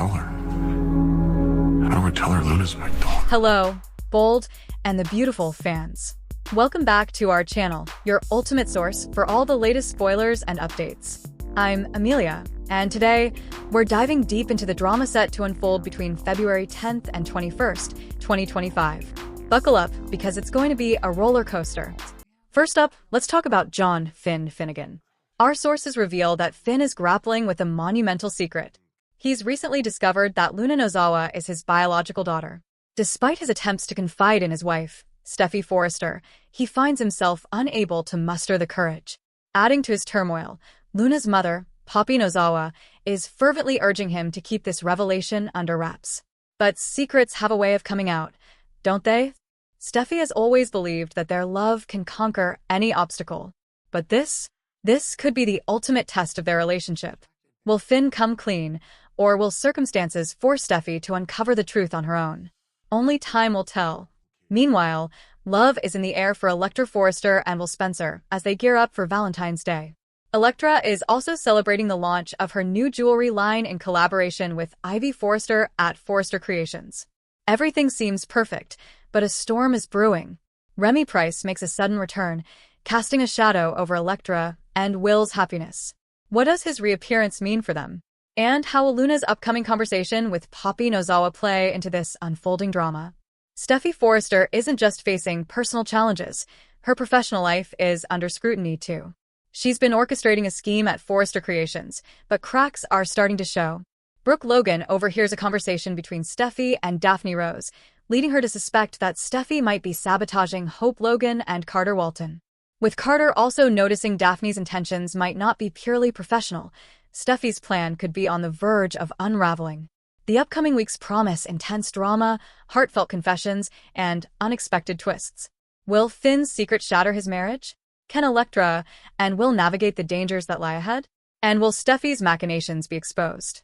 tell her? How do I tell her Luna's my daughter? Hello, bold and the beautiful fans. Welcome back to our channel, your ultimate source for all the latest spoilers and updates. I'm Amelia, and today we're diving deep into the drama set to unfold between February 10th and 21st, 2025. Buckle up, because it's going to be a roller coaster. First up, let's talk about John Finnegan. Our sources reveal that Finn is grappling with a monumental secret. He's recently discovered that Luna Nozawa is his biological daughter. Despite his attempts to confide in his wife, Steffy Forrester, he finds himself unable to muster the courage. Adding to his turmoil, Luna's mother, Poppy Nozawa, is fervently urging him to keep this revelation under wraps. But secrets have a way of coming out, don't they? Steffy has always believed that their love can conquer any obstacle. But this could be the ultimate test of their relationship. Will Finn come clean, or will circumstances force Steffy to uncover the truth on her own? Only time will tell. Meanwhile, love is in the air for Electra Forrester and Will Spencer as they gear up for Valentine's Day. Electra is also celebrating the launch of her new jewelry line in collaboration with Ivy Forrester at Forrester Creations. Everything seems perfect, but a storm is brewing. Remy Price makes a sudden return, casting a shadow over Electra and Will's happiness. What does his reappearance mean for them? And how will Luna's upcoming conversation with Poppy Nozawa play into this unfolding drama? Steffy Forrester isn't just facing personal challenges. Her professional life is under scrutiny, too. She's been orchestrating a scheme at Forrester Creations, but cracks are starting to show. Brooke Logan overhears a conversation between Steffy and Daphne Rose, leading her to suspect that Steffy might be sabotaging Hope Logan and Carter Walton. With Carter also noticing Daphne's intentions might not be purely professional, Steffy's plan could be on the verge of unraveling. The upcoming weeks promise intense drama, heartfelt confessions, and unexpected twists. Will Finn's secret shatter his marriage? Can Electra and Will navigate the dangers that lie ahead? And will Steffy's machinations be exposed?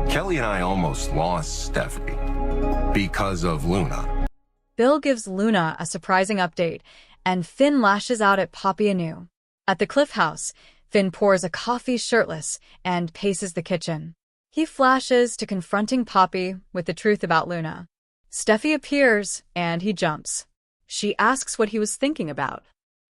Kelly and I almost lost Steffy because of Luna. Bill gives Luna a surprising update, and Finn lashes out at Poppy anew. At the Cliff House, Finn pours a coffee shirtless and paces the kitchen. He flashes to confronting Poppy with the truth about Luna. Steffy appears, and he jumps. She asks what he was thinking about.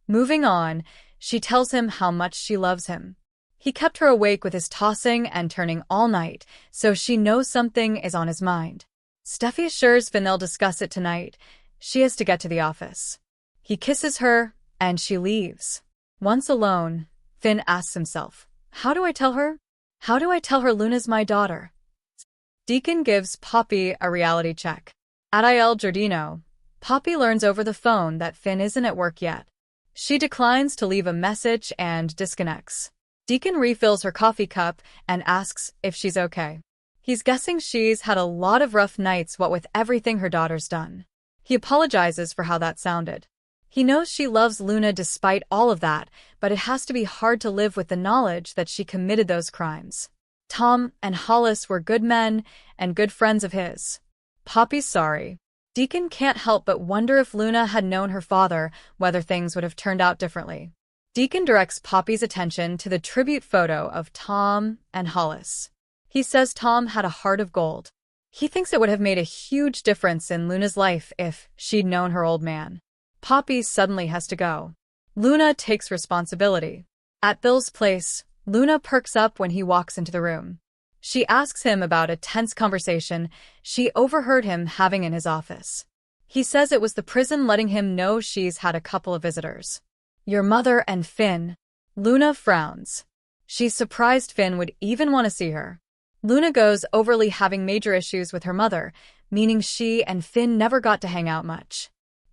Moving on, she tells him how much she loves him. He kept her awake with his tossing and turning all night, so she knows something is on his mind. Steffy assures Finn they'll discuss it tonight. She has to get to the office. He kisses her, and she leaves. Once alone, Finn asks himself, how do I tell her? How do I tell her Luna's my daughter? Deacon gives Poppy a reality check. At Il Giardino, Poppy learns over the phone that Finn isn't at work yet. She declines to leave a message and disconnects. Deacon refills her coffee cup and asks if she's okay. He's guessing she's had a lot of rough nights, what with everything her daughter's done. He apologizes for how that sounded. He knows she loves Luna despite all of that, but it has to be hard to live with the knowledge that she committed those crimes. Tom and Hollis were good men and good friends of his. Poppy's sorry. Deacon can't help but wonder if Luna had known her father, whether things would have turned out differently. Deacon directs Poppy's attention to the tribute photo of Tom and Hollis. He says Tom had a heart of gold. He thinks it would have made a huge difference in Luna's life if she'd known her old man. Poppy suddenly has to go. Luna takes responsibility. At Bill's place, Luna perks up when he walks into the room. She asks him about a tense conversation she overheard him having in his office. He says it was the prison letting him know she's had a couple of visitors. Your mother and Finn. Luna frowns. She's surprised Finn would even want to see her. Luna goes overly having major issues with her mother, meaning she and Finn never got to hang out much.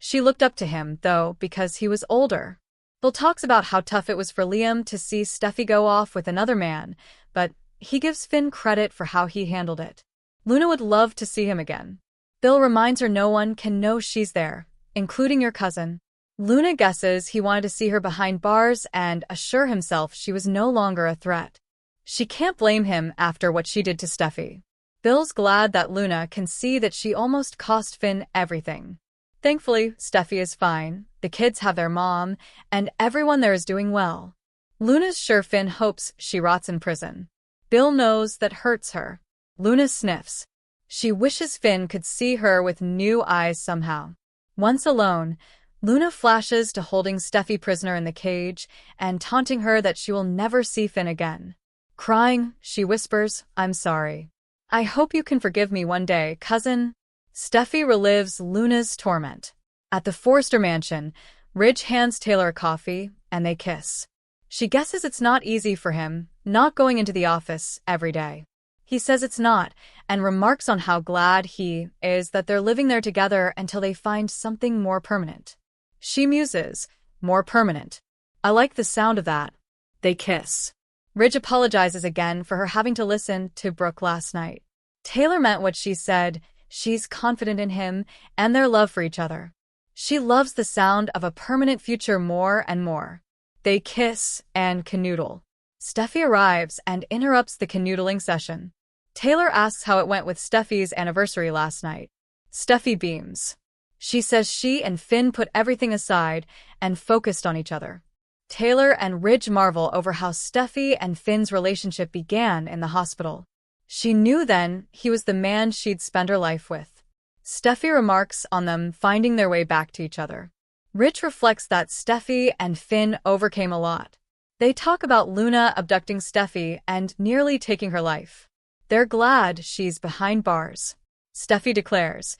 She looked up to him, though, because he was older. Bill talks about how tough it was for Liam to see Steffy go off with another man, but he gives Finn credit for how he handled it. Luna would love to see him again. Bill reminds her no one can know she's there, including your cousin. Luna guesses he wanted to see her behind bars and assure himself she was no longer a threat. She can't blame him after what she did to Steffy. Bill's glad that Luna can see that she almost cost Finn everything. Thankfully, Steffy is fine, the kids have their mom, and everyone there is doing well. Luna's sure Finn hopes she rots in prison. Bill knows that hurts her. Luna sniffs. She wishes Finn could see her with new eyes somehow. Once alone, Luna flashes to holding Steffy prisoner in the cage and taunting her that she will never see Finn again. Crying, she whispers, "I'm sorry. I hope you can forgive me one day, cousin." Steffy relives Luna's torment. At the Forrester mansion, Ridge hands Taylor a coffee, and they kiss. She guesses it's not easy for him, not going into the office every day. He says it's not, and remarks on how glad he is that they're living there together until they find something more permanent. She muses, "More permanent. I like the sound of that." They kiss. Ridge apologizes again for her having to listen to Brooke last night. Taylor meant what she said. She's confident in him and their love for each other. She loves the sound of a permanent future more and more. They kiss and canoodle. Steffy arrives and interrupts the canoodling session. Taylor asks how it went with Steffy's anniversary last night. Steffy beams. She says she and Finn put everything aside and focused on each other. Taylor and Ridge marvel over how Steffy and Finn's relationship began in the hospital. She knew then he was the man she'd spend her life with. Steffy remarks on them finding their way back to each other. Ridge reflects that Steffy and Finn overcame a lot. They talk about Luna abducting Steffy and nearly taking her life. They're glad she's behind bars. Steffy declares,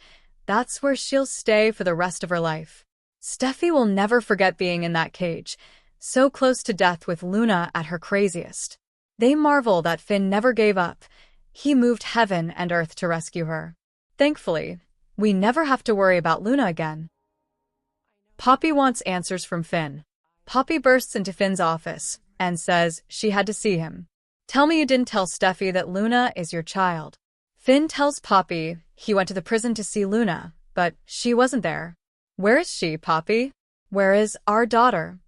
that's where she'll stay for the rest of her life. Steffy will never forget being in that cage, so close to death with Luna at her craziest. They marvel that Finn never gave up. He moved heaven and earth to rescue her. Thankfully, we never have to worry about Luna again. Poppy wants answers from Finn. Poppy bursts into Finn's office and says she had to see him. Tell me you didn't tell Steffy that Luna is your child. Finn tells Poppy he went to the prison to see Luna, but she wasn't there. Where is she, Poppy? Where is our daughter?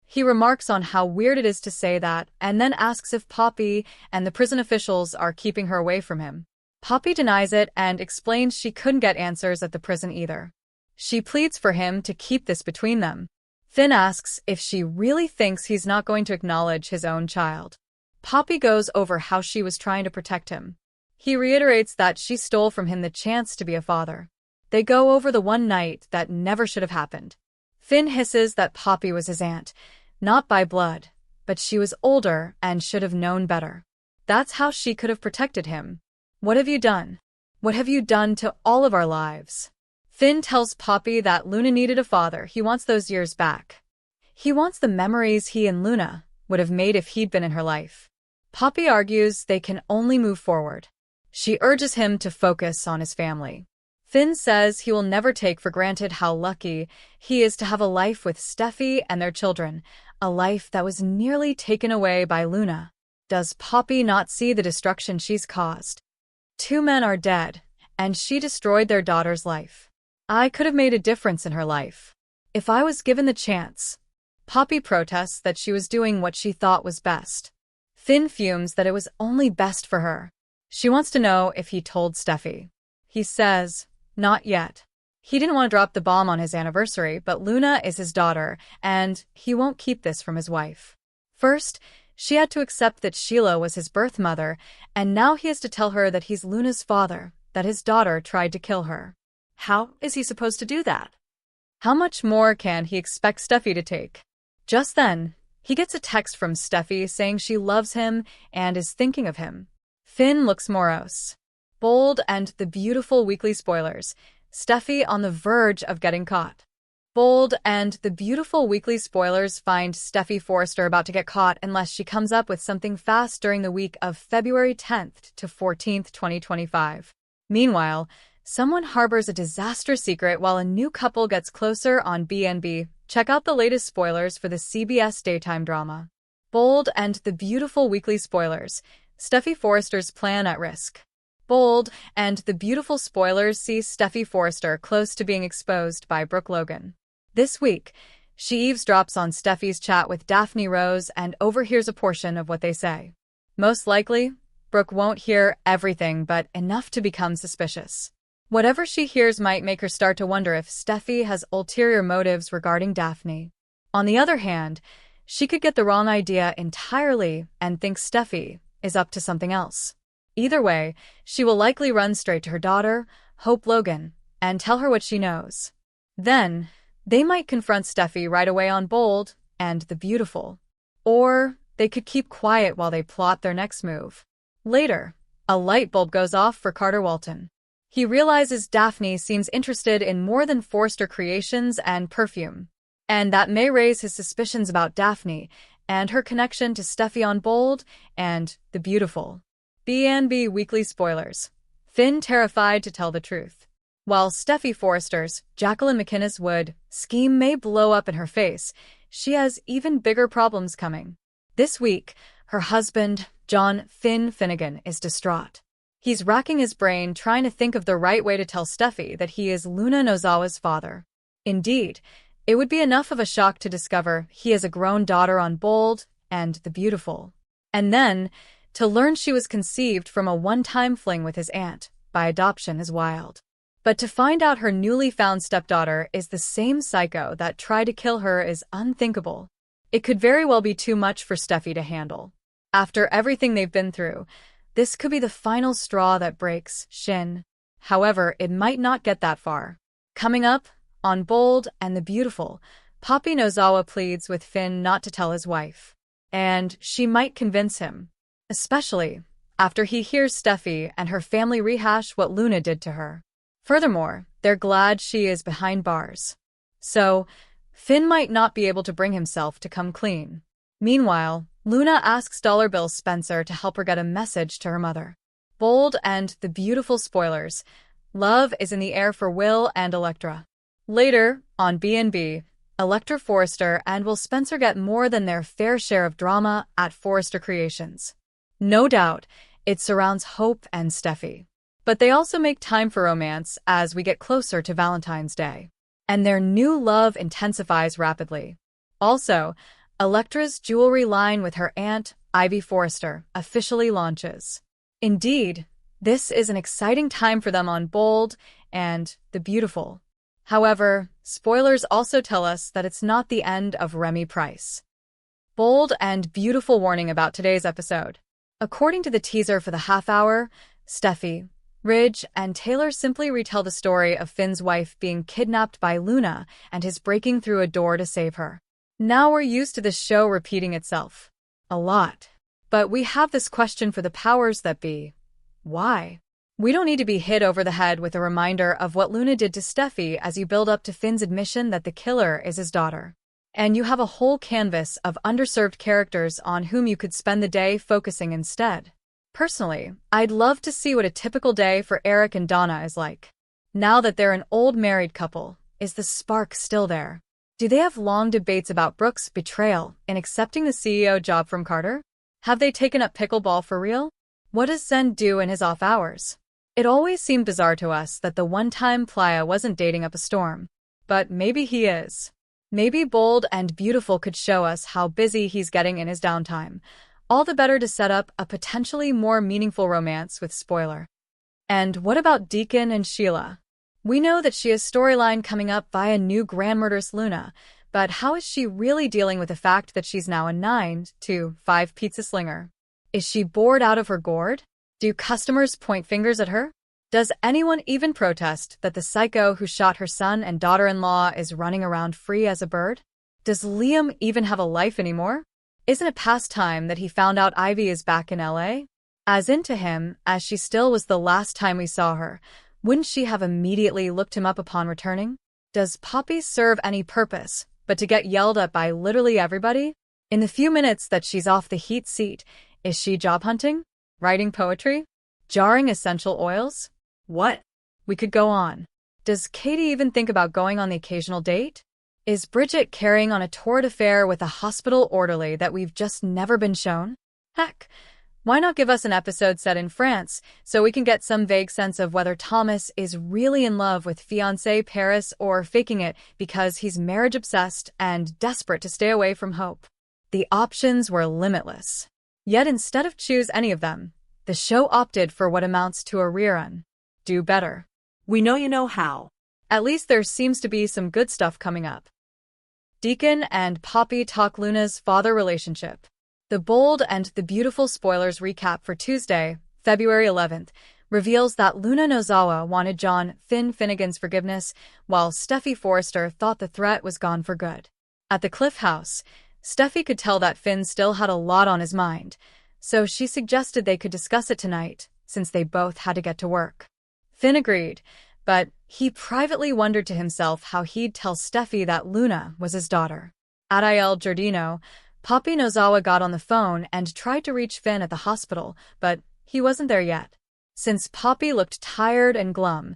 He remarks on how weird it is to say that and then asks if Poppy and the prison officials are keeping her away from him. Poppy denies it and explains she couldn't get answers at the prison either. She pleads for him to keep this between them. Finn asks if she really thinks he's not going to acknowledge his own child. Poppy goes over how she was trying to protect him. He reiterates that she stole from him the chance to be a father. They go over the one night that never should have happened. Finn hisses that Poppy was his aunt, not by blood, but she was older and should have known better. That's how she could have protected him. What have you done? What have you done to all of our lives? Finn tells Poppy that Luna needed a father. He wants those years back. He wants the memories he and Luna would have made if he'd been in her life. Poppy argues they can only move forward. She urges him to focus on his family. Finn says he will never take for granted how lucky he is to have a life with Steffy and their children, a life that was nearly taken away by Luna. Does Poppy not see the destruction she's caused? 2 men are dead, and she destroyed their daughter's life. I could have made a difference in her life. If I was given the chance. Poppy protests that she was doing what she thought was best. Finn fumes that it was only best for her. She wants to know if he told Steffy. He says, not yet. He didn't want to drop the bomb on his anniversary, but Luna is his daughter, and he won't keep this from his wife. First, she had to accept that Sheila was his birth mother, and now he has to tell her that he's Luna's father, that his daughter tried to kill her. How is he supposed to do that? How much more can he expect Steffy to take? Just then, he gets a text from Steffy saying she loves him and is thinking of him. Finn looks morose. Bold and the beautiful weekly spoilers. Steffy on the verge of getting caught. Bold and the beautiful weekly spoilers find Steffy Forrester about to get caught unless she comes up with something fast during the week of February 10th to 14th, 2025. Meanwhile, someone harbors a disastrous secret while a new couple gets closer on B&B. Check out the latest spoilers for the CBS daytime drama. Bold and the beautiful weekly spoilers. Steffy Forrester's plan at risk. Bold and the beautiful spoilers see Steffy Forrester close to being exposed by Brooke Logan. This week, she eavesdrops on Steffy's chat with Daphne Rose and overhears a portion of what they say. Most likely, Brooke won't hear everything but enough to become suspicious. Whatever she hears might make her start to wonder if Steffy has ulterior motives regarding Daphne. On the other hand, she could get the wrong idea entirely and think Steffy is up to something else. Either way, she will likely run straight to her daughter, Hope Logan, and tell her what she knows. Then, they might confront Steffy right away on Bold and the Beautiful. Or they could keep quiet while they plot their next move. Later, a light bulb goes off for Carter Walton. He realizes Daphne seems interested in more than Forrester creations and perfume, and that may raise his suspicions about Daphne and her connection to Steffy on Bold and the Beautiful. B&B Weekly Spoilers. Finn terrified to tell the truth. While Steffy Forrester's Jacqueline McInnes Wood scheme may blow up in her face, she has even bigger problems coming. This week, her husband, John Finn Finnegan, is distraught. He's racking his brain trying to think of the right way to tell Steffy that he is Luna Nozawa's father. Indeed, it would be enough of a shock to discover he has a grown daughter on Bold and the Beautiful. And then, to learn she was conceived from a one-time fling with his aunt by adoption is wild. But to find out her newly found stepdaughter is the same psycho that tried to kill her is unthinkable. It could very well be too much for Steffy to handle. After everything they've been through, this could be the final straw that breaks Shin. However, it might not get that far. Coming up, on Bold and the Beautiful, Poppy Nozawa pleads with Finn not to tell his wife. And she might convince him. Especially after he hears Steffy and her family rehash what Luna did to her. Furthermore, they're glad she is behind bars. So, Finn might not be able to bring himself to come clean. Meanwhile, Luna asks Dollar Bill Spencer to help her get a message to her mother. Bold and the Beautiful spoilers. Love is in the air for Will and Electra. Later, on B&B, Electra Forrester and Will Spencer get more than their fair share of drama at Forrester Creations. No doubt, it surrounds Hope and Steffy. But they also make time for romance as we get closer to Valentine's Day. And their new love intensifies rapidly. Also, Electra's jewelry line with her aunt, Ivy Forrester, officially launches. Indeed, this is an exciting time for them on Bold and the Beautiful. However, spoilers also tell us that it's not the end of Remy Price. Bold and Beautiful warning about today's episode. According to the teaser for the half hour, Steffy, Ridge, and Taylor simply retell the story of Finn's wife being kidnapped by Luna and his breaking through a door to save her. Now we're used to this show repeating itself. A lot. But we have this question for the powers that be. Why? We don't need to be hit over the head with a reminder of what Luna did to Steffy as you build up to Finn's admission that the killer is his daughter. And you have a whole canvas of underserved characters on whom you could spend the day focusing instead. Personally, I'd love to see what a typical day for Eric and Donna is like. Now that they're an old married couple, is the spark still there? Do they have long debates about Brooke's betrayal in accepting the CEO job from Carter? Have they taken up pickleball for real? What does Zen do in his off hours? It always seemed bizarre to us that the one-time Playa wasn't dating up a storm. But maybe he is. Maybe Bold and Beautiful could show us how busy he's getting in his downtime. All the better to set up a potentially more meaningful romance with spoiler. And what about Deacon and Sheila? We know that she has storyline coming up via new Grand Murderous Luna, but how is she really dealing with the fact that she's now a 9 to 5 pizza slinger? Is she bored out of her gourd? Do customers point fingers at her? Does anyone even protest that the psycho who shot her son and daughter-in-law is running around free as a bird? Does Liam even have a life anymore? Isn't it past time that he found out Ivy is back in LA? As into him as she still was the last time we saw her, wouldn't she have immediately looked him up upon returning? Does Poppy serve any purpose but to get yelled at by literally everybody? In the few minutes that she's off the heat seat, is she job hunting? Writing poetry? Jarring essential oils? What? We could go on. Does Katie even think about going on the occasional date? Is Bridget carrying on a torrid affair with a hospital orderly that we've just never been shown? Heck, why not give us an episode set in France so we can get some vague sense of whether Thomas is really in love with fiancée Paris or faking it because he's marriage-obsessed and desperate to stay away from Hope? The options were limitless. Yet instead of choose any of them, the show opted for what amounts to a rerun. Do better. We know you know how. At least there seems to be some good stuff coming up. Deacon and Poppy talk Luna's father relationship. The Bold and the Beautiful spoilers recap for Tuesday, February 11th, reveals that Luna Nozawa wanted John Finn Finnegan's forgiveness, while Steffy Forrester thought the threat was gone for good. At the Cliff House, Steffy could tell that Finn still had a lot on his mind, so she suggested they could discuss it tonight, since they both had to get to work. Finn agreed, but he privately wondered to himself how he'd tell Steffy that Luna was his daughter. At Il Giardino, Papi Nozawa got on the phone and tried to reach Finn at the hospital, but he wasn't there yet. Since Papi looked tired and glum,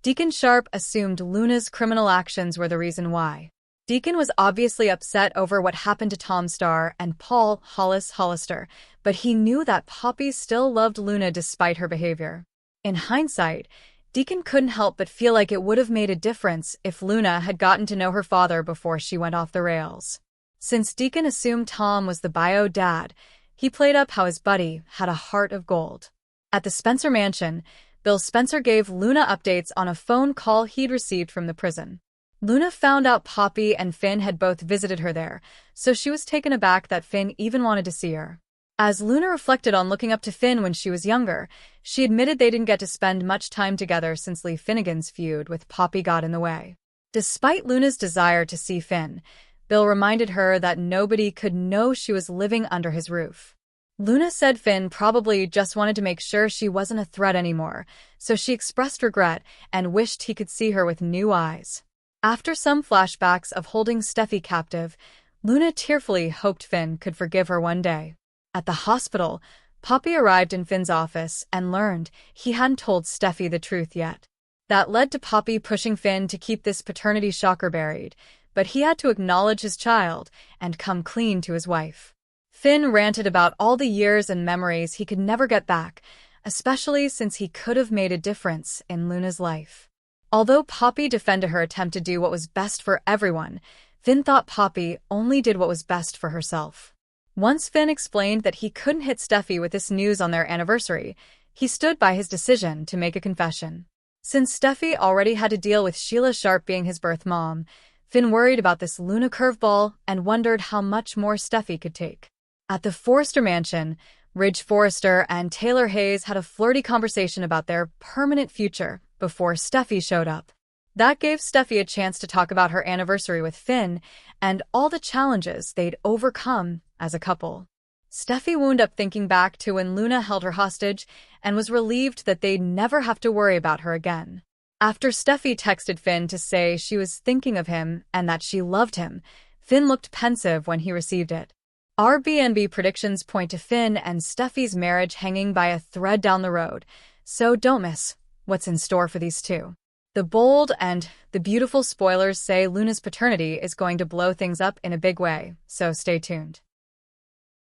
Deacon Sharp assumed Luna's criminal actions were the reason why. Deacon was obviously upset over what happened to Tom Starr and Paul Hollister, but he knew that Papi still loved Luna despite her behavior. In hindsight, Deacon couldn't help but feel like it would have made a difference if Luna had gotten to know her father before she went off the rails. Since Deacon assumed Tom was the bio dad, he played up how his buddy had a heart of gold. At the Spencer mansion, Bill Spencer gave Luna updates on a phone call he'd received from the prison. Luna found out Papi and Finn had both visited her there, so she was taken aback that Finn even wanted to see her. As Luna reflected on looking up to Finn when she was younger, she admitted they didn't get to spend much time together since Lee Finnegan's feud with Papi got in the way. Despite Luna's desire to see Finn, Bill reminded her that nobody could know she was living under his roof. Luna said Finn probably just wanted to make sure she wasn't a threat anymore, so she expressed regret and wished he could see her with new eyes. After some flashbacks of holding Steffy captive, Luna tearfully hoped Finn could forgive her one day. At the hospital, Papi arrived in Finn's office and learned he hadn't told Steffy the truth yet. That led to Papi pushing Finn to keep this paternity shocker buried, but he had to acknowledge his child and come clean to his wife. Finn ranted about all the years and memories he could never get back, especially since he could have made a difference in Luna's life. Although Papi defended her attempt to do what was best for everyone, Finn thought Papi only did what was best for herself. Once Finn explained that he couldn't hit Steffy with this news on their anniversary, he stood by his decision to make a confession. Since Steffy already had to deal with Sheila Sharp being his birth mom, Finn worried about this Luna curveball and wondered how much more Steffy could take. At the Forrester mansion, Ridge Forrester and Taylor Hayes had a flirty conversation about their permanent future before Steffy showed up. That gave Steffy a chance to talk about her anniversary with Finn and all the challenges they'd overcome as a couple. Steffy wound up thinking back to when Luna held her hostage and was relieved that they'd never have to worry about her again. After Steffy texted Finn to say she was thinking of him and that she loved him, Finn looked pensive when he received it. Airbnb predictions point to Finn and Steffy's marriage hanging by a thread down the road, so don't miss what's in store for these two. The bold and the beautiful spoilers say Luna's paternity is going to blow things up in a big way, so stay tuned.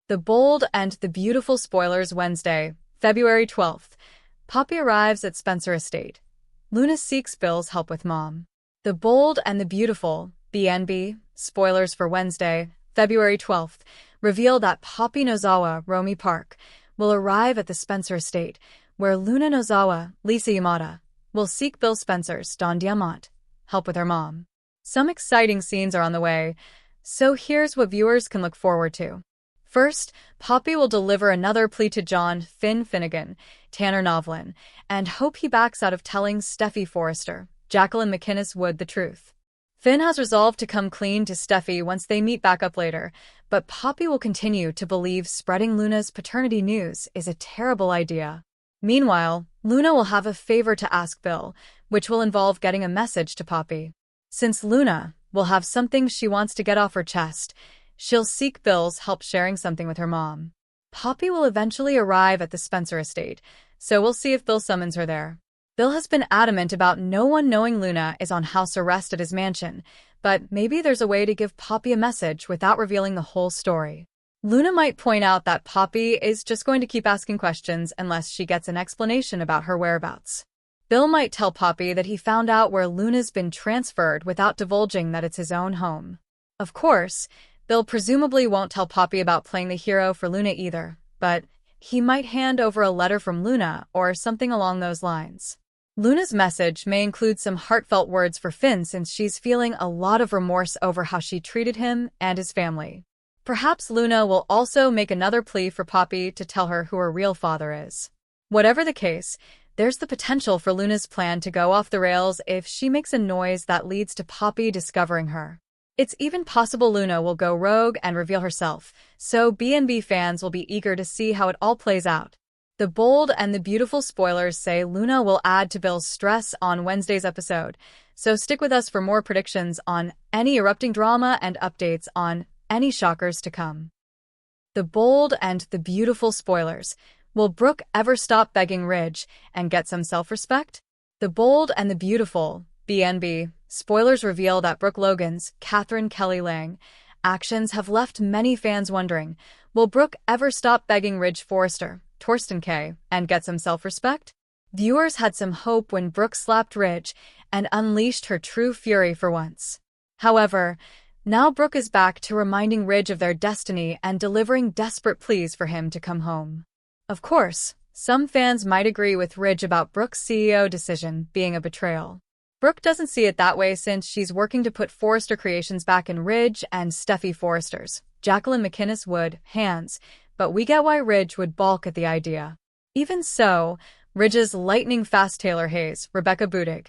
The bold and the beautiful spoilers Wednesday, February 12th. Papi arrives at Spencer Estate. Luna seeks Bill's help with Mom. The bold and the beautiful, BNB, spoilers for Wednesday, February 12th, reveal that Papi Nozawa, Romy Park, will arrive at the Spencer Estate, where Luna Nozawa, Lisa Yamada, will seek Bill Spencer's Don Diamant help with her mom. Some exciting scenes are on the way, so here's what viewers can look forward to. First, Papi will deliver another plea to John Finn Finnegan, Tanner Novlin, and hope he backs out of telling Steffy Forrester, Jacqueline McInnes Wood the truth. Finn has resolved to come clean to Steffy once they meet back up later, but Papi will continue to believe spreading Luna's paternity news is a terrible idea. Meanwhile, Luna will have a favor to ask Bill, which will involve getting a message to Papi. Since Luna will have something she wants to get off her chest, she'll seek Bill's help sharing something with her mom. Papi will eventually arrive at the Spencer Estate, so we'll see if Bill summons her there. Bill has been adamant about no one knowing Luna is on house arrest at his mansion, but maybe there's a way to give Papi a message without revealing the whole story. Luna might point out that Papi is just going to keep asking questions unless she gets an explanation about her whereabouts. Bill might tell Papi that he found out where Luna's been transferred without divulging that it's his own home. Of course, Bill presumably won't tell Papi about playing the hero for Luna either, but he might hand over a letter from Luna or something along those lines. Luna's message may include some heartfelt words for Finn since she's feeling a lot of remorse over how she treated him and his family. Perhaps Luna will also make another plea for Papi to tell her who her real father is. Whatever the case, there's the potential for Luna's plan to go off the rails if she makes a noise that leads to Poppy discovering her. It's even possible Luna will go rogue and reveal herself, so B&B fans will be eager to see how it all plays out. The bold and the beautiful spoilers say Luna will add to Bill's stress on Wednesday's episode, so stick with us for more predictions on any erupting drama and updates on any shockers to come. The bold and the beautiful spoilers. Will Brooke ever stop begging Ridge and get some self-respect? The bold and the beautiful, B&B, spoilers reveal that Brooke Logan's, Catherine Kelly Lang, actions have left many fans wondering, will Brooke ever stop begging Ridge Forrester, Torsten K., and get some self-respect? Viewers had some hope when Brooke slapped Ridge and unleashed her true fury for once. However, now Brooke is back to reminding Ridge of their destiny and delivering desperate pleas for him to come home. Of course, some fans might agree with Ridge about Brooke's CEO decision being a betrayal. Brooke doesn't see it that way since she's working to put Forrester Creations back in Ridge and Steffy Forrester's, Jacqueline McInnes Wood, hands, but we get why Ridge would balk at the idea. Even so, Ridge's lightning-fast Taylor Hayes, Rebecca Budig,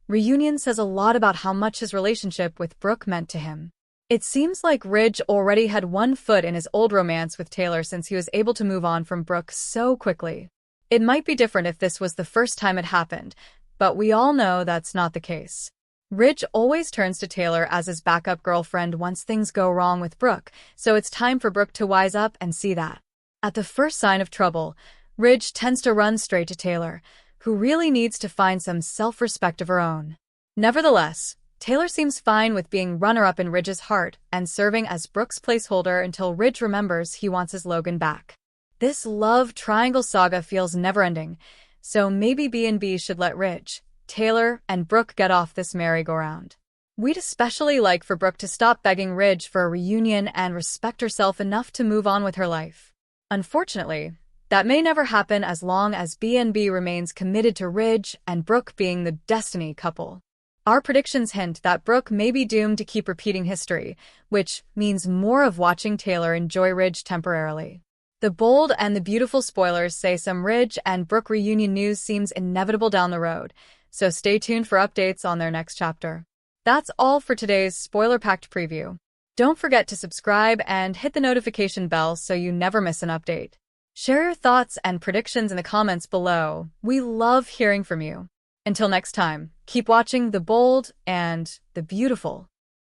reunion says a lot about how much his relationship with Brooke meant to him. It seems like Ridge already had one foot in his old romance with Taylor since he was able to move on from Brooke so quickly. It might be different if this was the first time it happened, but we all know that's not the case. Ridge always turns to Taylor as his backup girlfriend once things go wrong with Brooke, so it's time for Brooke to wise up and see that. At the first sign of trouble, Ridge tends to run straight to Taylor, who really needs to find some self-respect of her own. Nevertheless, Taylor seems fine with being runner-up in Ridge's heart and serving as Brooke's placeholder until Ridge remembers he wants his Logan back. This love triangle saga feels never-ending, so maybe B&B should let Ridge, Taylor, and Brooke get off this merry-go-round. We'd especially like for Brooke to stop begging Ridge for a reunion and respect herself enough to move on with her life. Unfortunately, that may never happen as long as B&B remains committed to Ridge and Brooke being the destiny couple. Our predictions hint that Brooke may be doomed to keep repeating history, which means more of watching Taylor enjoy Ridge temporarily. The bold and the beautiful spoilers say some Ridge and Brooke reunion news seems inevitable down the road, so stay tuned for updates on their next chapter. That's all for today's spoiler-packed preview. Don't forget to subscribe and hit the notification bell so you never miss an update. Share your thoughts and predictions in the comments below. We love hearing from you. Until next time, keep watching the bold and the beautiful.